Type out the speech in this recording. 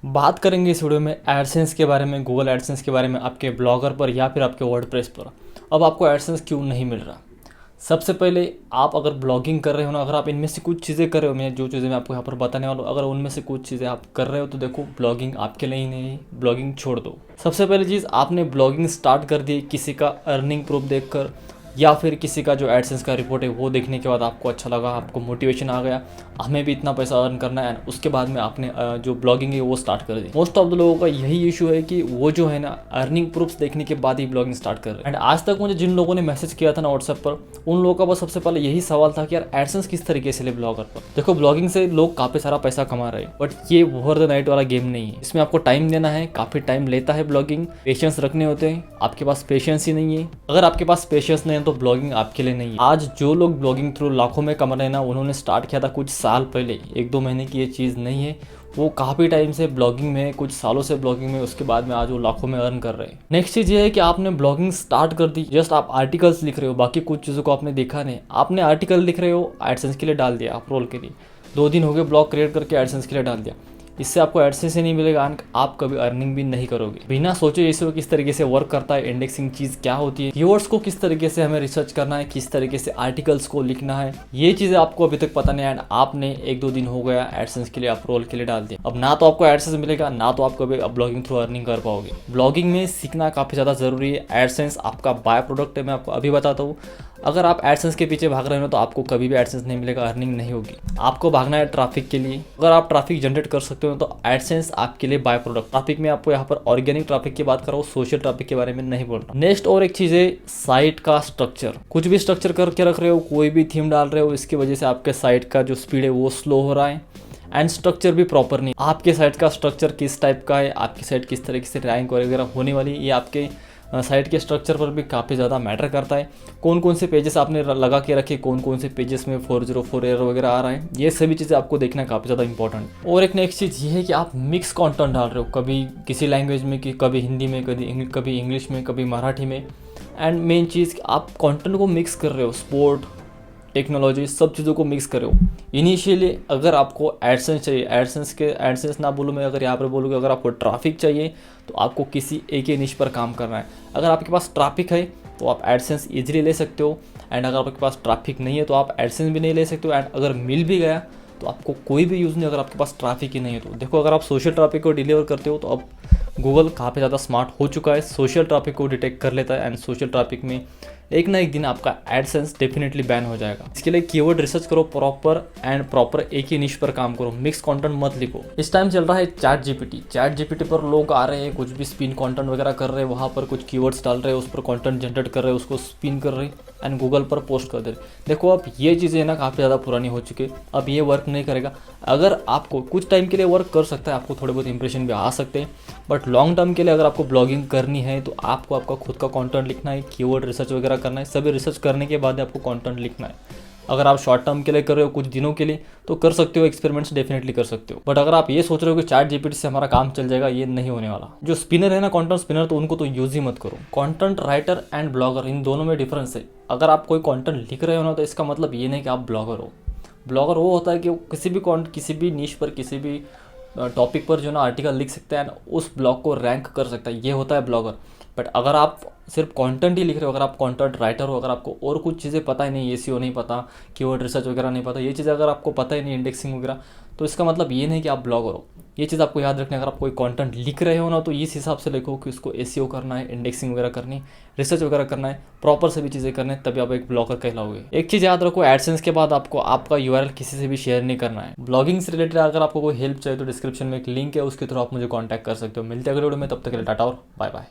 बात करेंगे इस वीडियो में एडसेंस के बारे में, गूगल एडसेंस के बारे में, आपके ब्लॉगर पर या फिर आपके वर्डप्रेस पर। अब आपको एडसेंस क्यों नहीं मिल रहा। सबसे पहले आप अगर ब्लॉगिंग कर रहे हो ना, अगर आप इनमें से कुछ चीज़ें कर रहे हो, मैं जो चीज़ें मैं आपको यहाँ पर बताने वाला हूँ, अगर उनमें से कुछ चीज़ें आप कर रहे हो तो देखो ब्लॉगिंग आपके लिए ही नहीं, ब्लॉगिंग छोड़ दो। सबसे पहली चीज़, आपने ब्लॉगिंग स्टार्ट कर दी किसी का अर्निंग प्रूफ देखकर या फिर किसी का जो एडसेंस का रिपोर्ट है वो देखने के बाद आपको अच्छा लगा, आपको मोटिवेशन आ गया, हमें भी इतना पैसा अर्न करना है, उसके बाद में आपने जो ब्लॉगिंग है वो स्टार्ट कर दी। मोस्ट ऑफ द लोगों का यही इशू है कि वो जो है ना अर्निंग प्रूफ्स देखने के बाद ही ब्लॉगिंग स्टार्ट कर रहे हैं। एंड आज तक मुझे जिन लोगों ने मैसेज किया था ना व्हाट्सएप पर, उन लोगों का बस सबसे पहले यही सवाल था कि यार एडसेंस किस तरीके से ले ब्लॉगर पर। देखो ब्लॉगिंग से लोग काफ़ी सारा पैसा कमा रहे हैं, बट ये ओवर द नाइट वाला गेम नहीं है। इसमें आपको टाइम देना है, काफ़ी टाइम लेता है ब्लॉगिंग, पेशेंस रखने होते हैं। आपके पास पेशेंस ही नहीं है। अगर आपके पास पेशेंस नहीं है तो ब्लॉगिंग आपके लिए नहीं है। आज जो लोग ब्लॉगिंग थ्रू लाखों में कमा रहे हैं ना, उन्होंने स्टार्ट किया था कुछ साल पहले, 1-2 महीने की ये चीज़ नहीं है। वो काफ़ी टाइम से ब्लॉगिंग में, कुछ सालों से ब्लॉगिंग में, उसके बाद में आज वो लाखों में अर्न कर रहे हैं। नेक्स्ट चीज़ ये है कि आपने ब्लॉगिंग स्टार्ट कर दी, जस्ट आप आर्टिकल्स लिख रहे हो, बाकी कुछ चीज़ों को आपने देखा नहीं। आपने आर्टिकल लिख रहे हो, एडसेंस के लिए डाल दिया, आप रोल के लिए 2 दिन हो गए ब्लॉग क्रिएट करके एडसेंस के लिए डाल दिया। इससे आपको एडसेंस ही नहीं मिलेगा, आप कभी अर्निंग भी नहीं करोगे। बिना सोचे इसे किस तरीके से वर्क करता है, इंडेक्सिंग चीज़ क्या होती है, कीवर्ड्स को किस तरीके से हमें रिसर्च करना है, किस तरीके से आर्टिकल्स को लिखना है, ये चीज़ें आपको अभी तक पता नहीं है। आपने 1-2 दिन हो गया एडसेंस के लिए आप रोल के लिए डाल दिया। अब ना तो आपको एडसेंस मिलेगा, ना तो आप कभी ब्लॉगिंग थ्रू अर्निंग कर पाओगे। ब्लॉगिंग में सीखना काफ़ी ज़्यादा ज़रूरी है। एडसेंस आपका बाय प्रोडक्ट है, मैं आपको अभी बताता हूँ। अगर आप एडसेंस के पीछे भाग रहे हो तो आपको कभी भी एडसेंस नहीं मिलेगा, अर्निंग नहीं होगी। आपको भागना है ट्रैफिक के लिए। अगर आप ट्रैफिक जनरेट कर सकते हो तो एडसेंस आपके लिए बाय प्रोडक्ट। ट्रैफिक में आपको यहाँ पर ऑर्गेनिक ट्रैफिक की बात कर रहा हूँ, सोशल ट्रैफिक के बारे में नहीं बोल रहा। नेक्स्ट और एक चीज़ है साइट का स्ट्रक्चर। कुछ भी स्ट्रक्चर करके रख रहे हो, कोई भी थीम डाल रहे हो, इसकी वजह से आपके साइट का जो स्पीड है वो स्लो हो रहा है एंड स्ट्रक्चर भी प्रॉपर नहीं। आपके साइट का स्ट्रक्चर किस टाइप का है, आपकी साइट किस तरीके से रैंक वगैरह होने वाली है, ये आपके साइट के स्ट्रक्चर पर भी काफ़ी ज़्यादा मैटर करता है। कौन कौन से पेजेस आपने लगा के रखे, कौन कौन से पेजेस में 404 एरर वगैरह आ रहा है, ये सभी चीज़ें आपको देखना काफ़ी ज़्यादा इंपॉर्टेंट है। और एक नेक्स्ट चीज़ ये है कि आप मिक्स कंटेंट डाल रहे हो, कभी किसी लैंग्वेज में, कि कभी हिंदी में, कभी इंग्लिश में, कभी मराठी में। एंड मेन चीज़ आप कंटेंट को मिक्स कर रहे हो, स्पोर्ट, टेक्नोलॉजी, सब चीज़ों को मिक्स करो। इनिशियली अगर आपको एडसेंस चाहिए, एडसेंस ना बोलूँ मैं, अगर यहाँ पर बोलूँगा, अगर आपको ट्रैफिक चाहिए तो आपको किसी एक ही निश पर काम करना है। अगर आपके पास ट्रैफिक है तो आप एडसेंस इजीली ले सकते हो, एंड अगर आपके पास ट्रैफिक नहीं है तो आप एडसेंस भी नहीं ले सकते हो। एंड अगर मिल भी गया तो आपको कोई भी यूज़ नहीं, अगर आपके पास ट्रैफिक ही नहीं है तो। देखो अगर आप सोशल ट्रैफिक को डिलीवर करते हो तो अब गूगल काफ़ी ज़्यादा स्मार्ट हो चुका है, सोशल ट्रैफिक को डिटेक्ट कर लेता है, एंड सोशल ट्रैफिक में एक ना एक दिन आपका एडसेंस डेफिनेटली बैन हो जाएगा। इसके लिए कीवर्ड रिसर्च करो प्रॉपर एक ही निश पर काम करो, मिक्स कंटेंट मत लिखो। इस टाइम चल रहा है चैट जीपीटी पर लोग आ रहे हैं, कुछ भी स्पिन कंटेंट वगैरह कर रहे हैं, वहाँ पर कुछ कीवर्ड्स डाल रहे हैं, उस पर कंटेंट जनरेट कर रहे हैं, उसको स्पिन कर रहे हैं एंड गूगल पर पोस्ट कर दे रहे। देखो अब ये चीज़ें ना काफ़ी ज़्यादा पुरानी हो चुकी है, अब ये वर्क नहीं करेगा। अगर आपको कुछ टाइम के लिए वर्क कर सकता है, आपको थोड़े बहुत इंप्रेशन भी आ सकते हैं, बट लॉन्ग टर्म के लिए अगर आपको ब्लॉगिंग करनी है तो आपको आपका खुद का कंटेंट लिखना है, कीवर्ड रिसर्च वगैरह करना है, सभी रिसर्च करने के बाद आपको कंटेंट लिखना है। अगर आप शॉर्ट टर्म के लिए कर रहे हो, कुछ दिनों के लिए, तो कर सकते हो, एक्सपेरिमेंट्स डेफिनेटली कर सकते हो। बट अगर आप ये सोच रहे हो कि चैट जीपीटी से हमारा काम चल जाएगा, ये नहीं होने वाला। जो स्पिनर है ना, कंटेंट स्पिनर, तो उनको तो यूज ही मत करो। कंटेंट राइटर एंड ब्लॉगर, इन दोनों में डिफरेंस है। अगर आप कोई कंटेंट लिख रहे हो ना, तो इसका मतलब ये नहीं कि आप ब्लॉगर हो। ब्लॉगर वो होता है कि किसी भी नीश पर, किसी भी टॉपिक पर जो ना आर्टिकल लिख सकता है, उस ब्लॉग को रैंक कर सकता है, ये होता है ब्लॉगर। बट अगर आप सिर्फ कंटेंट ही लिख रहे हो, अगर आप कंटेंट राइटर हो, अगर आपको और कुछ चीज़ें पता ही नहीं, एसईओ नहीं पता, कीवर्ड रिसर्च वगैरह नहीं पता, ये चीज़ें अगर आपको पता ही नहीं, इंडेक्सिंग वगैरह, तो इसका मतलब ये नहीं कि आप ब्लॉगर हो। ये चीज़ आपको याद रखना है। अगर आप कोई कंटेंट लिख रहे हो ना, तो इस हिसाब से लिखो कि उसको एसईओ करना है, इंडेक्सिंग वगैरह करनी है, रिसर्च वगैरह करना है, प्रॉपर सभी चीज़ें करना है, तभी आप एक ब्लॉगर कहलाओगे। एक चीज़ याद रखो, एडसेंस के बाद आपको आपका यूआरएल किसी से भी शेयर नहीं करना है। ब्लॉगिंग से रिलेटेड अगर आपको कोई हेल्प चाहिए तो डिस्क्रिप्शन में एक लिंक है, उसके थ्रू आप मुझे कॉन्टैक्ट कर सकते हो। मिलते हैं अगले वीडियो में, तब तक के लिए टाटा और बाय बाय।